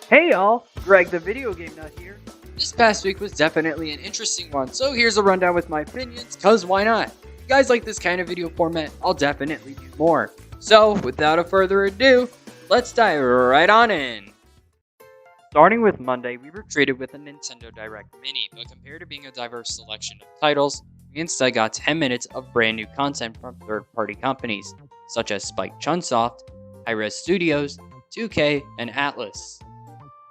Hey y'all, Greg the Video Game Nut here. This past week was definitely an interesting one, so here's a rundown with my opinions, cause why not? If you guys like this kind of video format, I'll definitely do more. So, without a further ado, let's dive right on in. Starting with Monday, we were treated with a Nintendo Direct Mini, but compared to being a diverse selection of titles, we instead got 10 minutes of brand new content from third-party companies, such as Spike Chunsoft, Hi-Res Studios, 2K, and Atlus.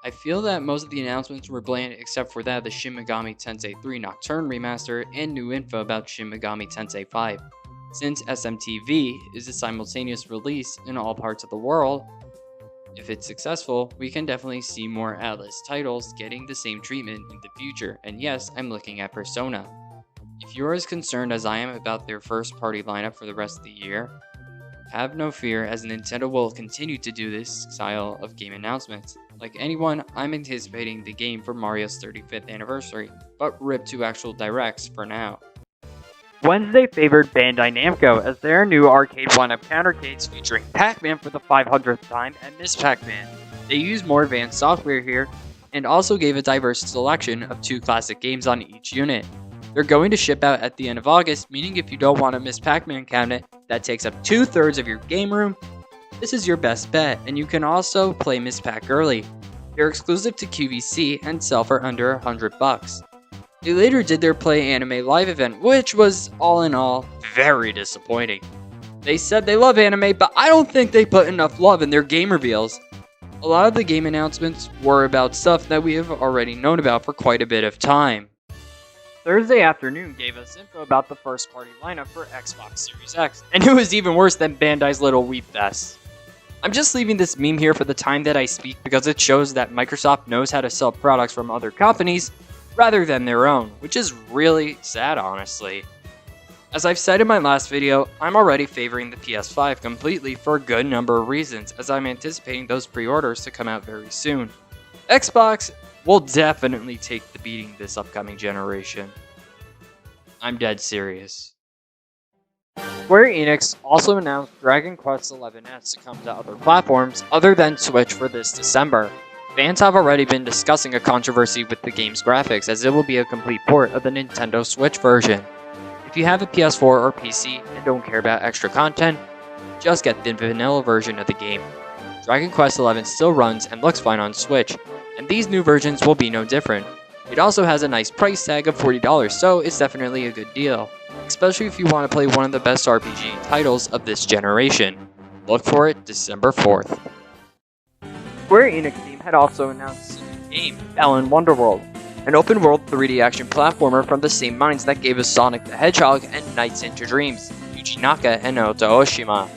I feel that most of the announcements were bland except for that of the Shin Megami Tensei 3 Nocturne remaster and new info about Shin Megami Tensei 5. Since SMTV is a simultaneous release in all parts of the world, if it's successful, we can definitely see more Atlus titles getting the same treatment in the future, and yes, I'm looking at Persona. If you're as concerned as I am about their first party lineup for the rest of the year, have no fear, as Nintendo will continue to do this style of game announcements. Like anyone, I'm anticipating the game for Mario's 35th anniversary, but rip to actual directs for now. Wednesday favored Bandai Namco as their new arcade lineup countercades featuring Pac-Man for the 500th time and Miss Pac-Man. They used more advanced software here, and also gave a diverse selection of 2 classic games on each unit. They're going to ship out at the end of August, meaning if you don't want a Miss Pac-Man cabinet that takes up 2/3 of your game room, this is your best bet, and you can also play Miss Pac early. They're exclusive to QVC and sell for under $100. They later did their Play Anime live event, which was, all in all, very disappointing. They said they love anime, but I don't think they put enough love in their game reveals. A lot of the game announcements were about stuff that we have already known about for quite a bit of time. Thursday afternoon gave us info about the first party lineup for Xbox Series X, and it was even worse than Bandai's little weep fest. I'm just leaving this meme here for the time that I speak because it shows that Microsoft knows how to sell products from other companies rather than their own, which is really sad, honestly. As I've said in my last video, I'm already favoring the PS5 completely for a good number of reasons, as I'm anticipating those pre-orders to come out very soon. Xbox will definitely take the beating this upcoming generation. I'm dead serious. Square Enix also announced Dragon Quest XI-S to come to other platforms other than Switch for this December. Fans have already been discussing a controversy with the game's graphics, as it will be a complete port of the Nintendo Switch version. If you have a PS4 or PC and don't care about extra content, just get the vanilla version of the game. Dragon Quest XI still runs and looks fine on Switch, and these new versions will be no different. It also has a nice price tag of $40, so it's definitely a good deal, especially if you want to play one of the best RPG titles of this generation. Look for it December 4th. Square Enix team had also announced a new game, Balan Wonderworld, an open-world 3D action platformer from the same minds that gave us Sonic the Hedgehog and Nights into Dreams, Yuji Naka and Naoto Oshima.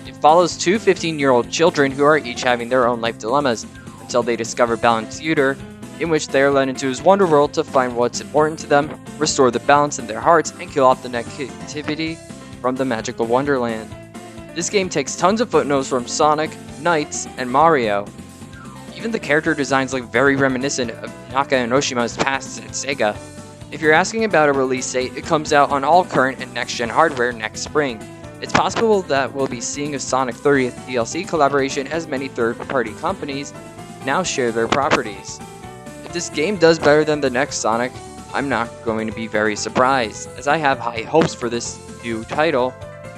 It follows 2 15-year-old children who are each having their own life dilemmas, until they discover Balan's tutor, in which they are led into his wonderworld to find what's important to them, restore the balance in their hearts, and kill off the negativity from the magical wonderland. This game takes tons of footnotes from Sonic, Knights, and Mario. Even the character designs look very reminiscent of Naka and Oshima's past at Sega. If you're asking about a release date, it comes out on all current and next-gen hardware next spring. It's possible that we'll be seeing a Sonic 30th DLC collaboration, as many third-party companies now share their properties. If this game does better than the next Sonic, I'm not going to be very surprised, as I have high hopes for this new title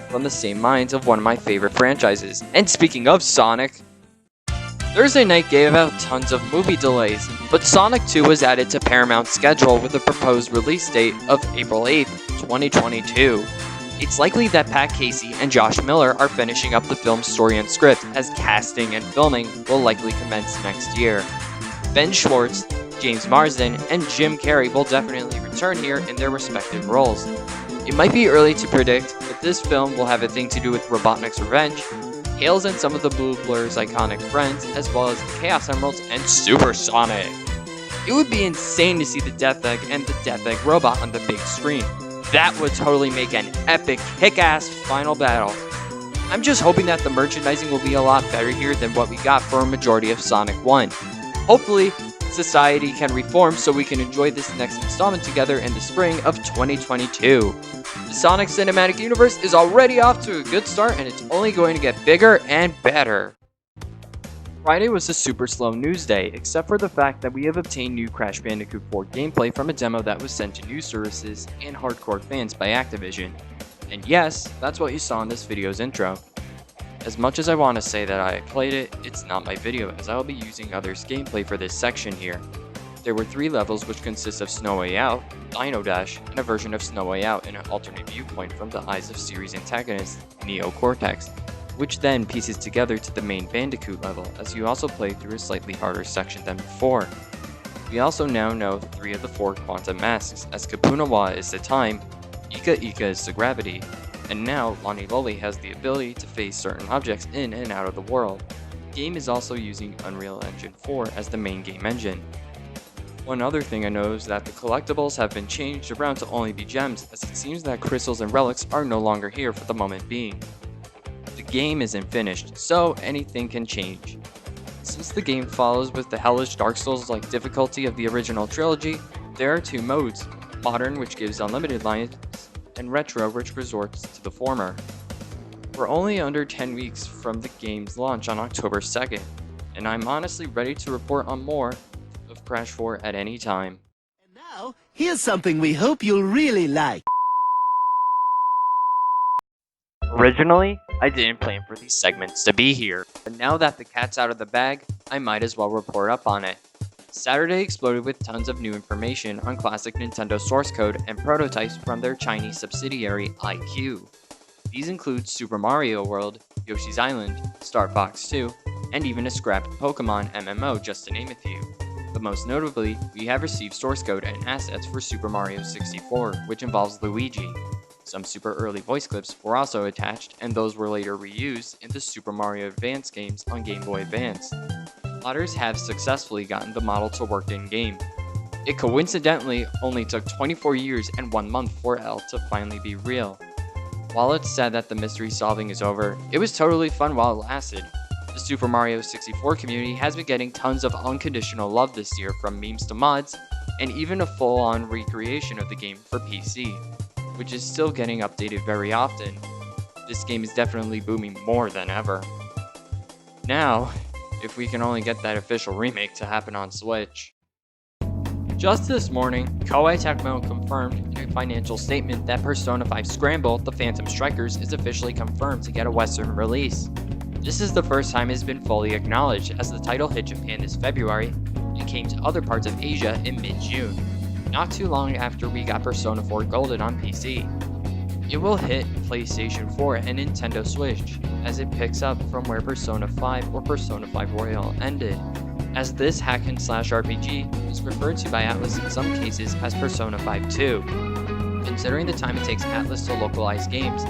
from the same minds of one of my favorite franchises. And speaking of Sonic, Thursday night gave out tons of movie delays, but Sonic 2 was added to Paramount's schedule with a proposed release date of April 8th, 2022. It's likely that Pat Casey and Josh Miller are finishing up the film's story and script, as casting and filming will likely commence next year. Ben Schwartz, James Marsden, and Jim Carrey will definitely return here in their respective roles. It might be early to predict, but this film will have a thing to do with Robotnik's revenge, Tails and some of the Blue Blur's iconic friends, as well as the Chaos Emeralds and Super Sonic. It would be insane to see the Death Egg and the Death Egg robot on the big screen. That would totally make an epic, kick-ass final battle. I'm just hoping that the merchandising will be a lot better here than what we got for a majority of Sonic 1. Hopefully, society can reform so we can enjoy this next installment together in the spring of 2022. The Sonic Cinematic Universe is already off to a good start, and it's only going to get bigger and better. Friday was a super slow news day, except for the fact that we have obtained new Crash Bandicoot 4 gameplay from a demo that was sent to news services and hardcore fans by Activision. And yes, that's what you saw in this video's intro. As much as I want to say that I played it, it's not my video, as I will be using others' gameplay for this section here. There were 3 levels which consist of Snow Out, Dino Dash, and a version of Snow Out in an alternate viewpoint from the eyes of series antagonist Neo Cortex, which then pieces together to the main Bandicoot level, as you also play through a slightly harder section than before. We also now know 3 of the 4 quantum masks, as Kapunawa is the time, Ika Ika is the gravity, and now Lonnie Lolly has the ability to phase certain objects in and out of the world. The game is also using Unreal Engine 4 as the main game engine. One other thing I know is that the collectibles have been changed around to only be gems, as it seems that crystals and relics are no longer here for the moment being. The game isn't finished, so anything can change. Since the game follows with the hellish Dark Souls-like difficulty of the original trilogy, there are 2 modes, Modern, which gives unlimited lives, and Retro, which resorts to the former. We're only under 10 weeks from the game's launch on October 2nd, and I'm honestly ready to report on more of Crash 4 at any time. And now, here's something we hope you'll really like. Originally, I didn't plan for these segments to be here, but now that the cat's out of the bag, I might as well report up on it. Saturday exploded with tons of new information on classic Nintendo source code and prototypes from their Chinese subsidiary iQue. These include Super Mario World, Yoshi's Island, Star Fox 2, and even a scrapped Pokemon MMO, just to name a few. But most notably, we have received source code and assets for Super Mario 64, which involves Luigi. Some super early voice clips were also attached, and those were later reused in the Super Mario Advance games on Game Boy Advance. Modders have successfully gotten the model to work in-game. It coincidentally only took 24 years and 1 month for L to finally be real. While it's sad that the mystery solving is over, it was totally fun while it lasted. The Super Mario 64 community has been getting tons of unconditional love this year, from memes to mods, and even a full-on recreation of the game for PC, which is still getting updated very often. This game is definitely booming more than ever. Now, if we can only get that official remake to happen on Switch. Just this morning, Koei Tecmo confirmed in a financial statement that Persona 5 Scramble, The Phantom Strikers, is officially confirmed to get a Western release. This is the first time it has been fully acknowledged, as the title hit Japan this February and came to other parts of Asia in mid-June, not too long after we got Persona 4 Golden on PC. It will hit PlayStation 4 and Nintendo Switch, as it picks up from where Persona 5 or Persona 5 Royal ended, as this hack-and-slash RPG is referred to by Atlus in some cases as Persona 5 2. Considering the time it takes Atlus to localize games,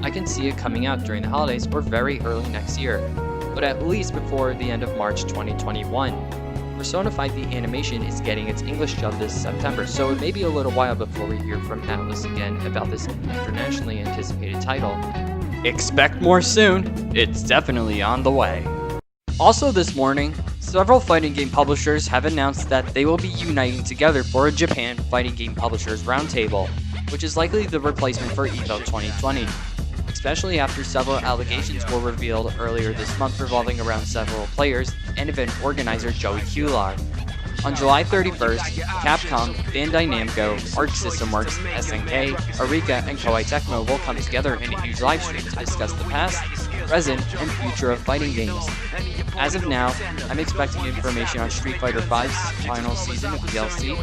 I can see it coming out during the holidays or very early next year, but at least before the end of March 2021. Persona 5 the animation is getting its English dub this September, so it may be a little while before we hear from Atlus again about this internationally anticipated title. Expect more soon, it's definitely on the way. Also this morning, several fighting game publishers have announced that they will be uniting together for a Japan Fighting Game Publishers Roundtable, which is likely the replacement for EVO 2020. Especially after several allegations were revealed earlier this month revolving around several players and event organizer Joey Kular. On July 31st, Capcom, Bandai Namco, Arc System Works, SNK, Arika, and Koei Tecmo will come together in a huge livestream to discuss the past, present, and future of fighting games. As of now, I'm expecting information on Street Fighter V's final season of DLC,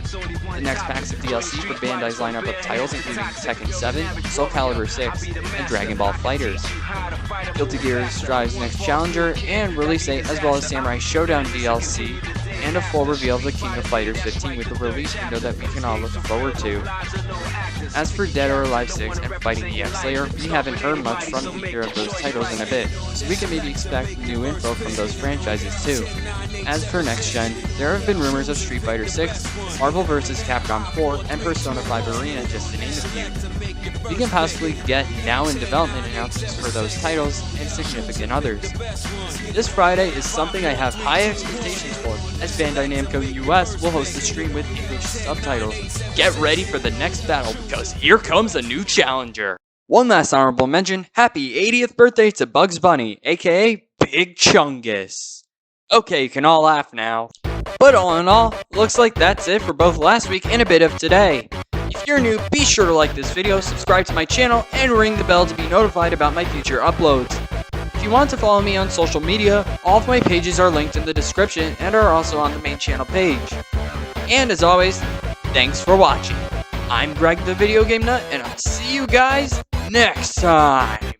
the next packs of DLC for Bandai's lineup of titles including Tekken 7, Soul Calibur 6, and Dragon Ball FighterZ. Guilty Gear Strive's next challenger and release date, as well as Samurai Showdown DLC, and a full reveal of the King of Fighters 15 with a release window that we can all look forward to. As for Dead or Alive 6 and Fighting EX Slayer, we haven't heard much from either of those titles in a bit, so we can maybe expect new info from those franchises too. As for next gen, there have been rumors of Street Fighter 6, Marvel vs. Capcom 4, and Persona 5 Arena, just to name a few. We can possibly get now in development announcements for those titles and significant others. This Friday is something I have high expectations for, as Bandai Namco US will host a stream with English subtitles. Get ready for the next battle, because here comes a new challenger! One last honorable mention, happy 80th birthday to Bugs Bunny, aka Big Chungus! Okay, you can all laugh now. But all in all, looks like that's it for both last week and a bit of today. If you're new, be sure to like this video, subscribe to my channel, and ring the bell to be notified about my future uploads. If you want to follow me on social media, all of my pages are linked in the description and are also on the main channel page. And as always, thanks for watching. I'm Greg the Video Game Nut, and I'll see you guys next time.